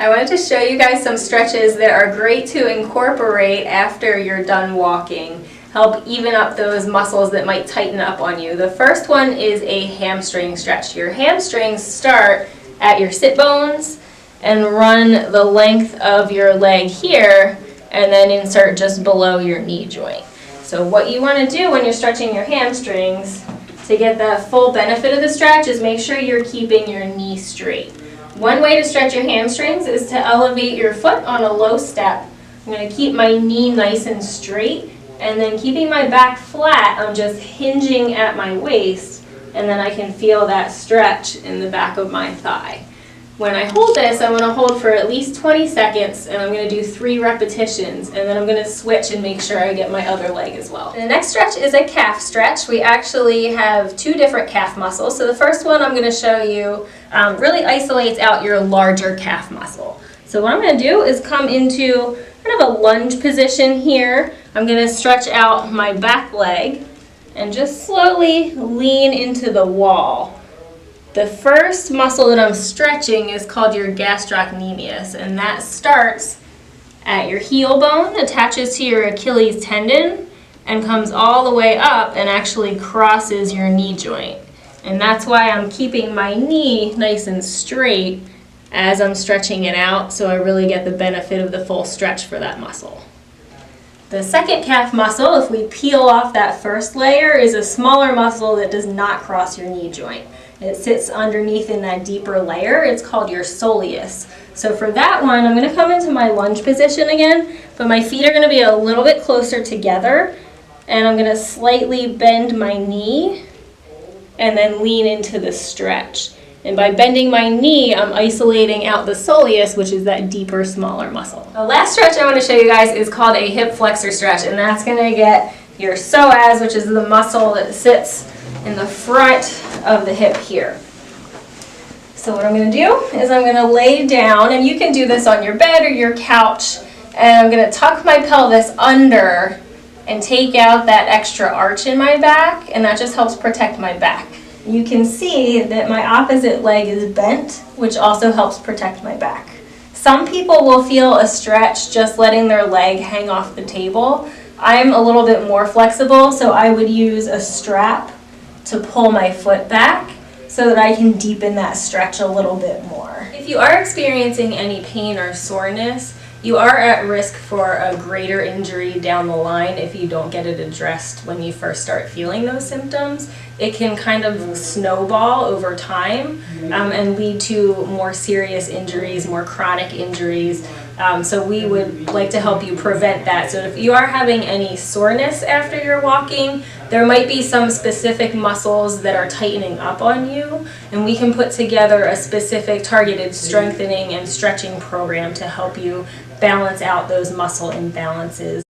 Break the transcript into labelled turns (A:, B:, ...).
A: I wanted to show you guys some stretches that are great to incorporate after you're done walking. Help even up those muscles that might tighten up on you. The first one is a hamstring stretch. Your hamstrings start at your sit bones and run the length of your leg here and then insert just below your knee joint. So what you want to do when you're stretching your hamstrings to get the full benefit of the stretch is make sure you're keeping your knee straight. One way to stretch your hamstrings is to elevate your foot on a low step. I'm going to keep my knee nice and straight, and then keeping my back flat, I'm just hinging at my waist, and then I can feel that stretch in the back of my thigh. When I hold this, I'm going to hold for at least 20 seconds, and I'm going to do 3 repetitions, and then I'm going to switch and make sure I get my other leg as well. The next stretch is a calf stretch. We actually have 2 different calf muscles. So the first one I'm going to show you really isolates out your larger calf muscle. So what I'm going to do is come into kind of a lunge position here. I'm going to stretch out my back leg and just slowly lean into the wall. The first muscle that I'm stretching is called your gastrocnemius, and that starts at your heel bone, attaches to your Achilles tendon, and comes all the way up and actually crosses your knee joint. And that's why I'm keeping my knee nice and straight as I'm stretching it out, so I really get the benefit of the full stretch for that muscle. The second calf muscle, if we peel off that first layer, is a smaller muscle that does not cross your knee joint. It sits underneath in that deeper layer. It's called your soleus. So for that one, I'm going to come into my lunge position again, but my feet are going to be a little bit closer together, and I'm going to slightly bend my knee and then lean into the stretch. And by bending my knee, I'm isolating out the soleus, which is that deeper, smaller muscle. The last stretch I want to show you guys is called a hip flexor stretch, and that's going to get your psoas, which is the muscle that sits in the front of the hip here. So what I'm going to do is I'm going to lay down, and you can do this on your bed or your couch, and I'm going to tuck my pelvis under and take out that extra arch in my back, and that just helps protect my back. You can see that my opposite leg is bent, which also helps protect my back. Some people will feel a stretch just letting their leg hang off the table. I'm a little bit more flexible, so I would use a strap to pull my foot back so that I can deepen that stretch a little bit more. If you are experiencing any pain or soreness, you are at risk for a greater injury down the line if you don't get it addressed when you first start feeling those symptoms. It can kind of snowball over time and lead to more serious injuries, more chronic injuries. So we would like to help you prevent that. So if you are having any soreness after you're walking, there might be some specific muscles that are tightening up on you, and we can put together a specific targeted strengthening and stretching program to help you balance out those muscle imbalances.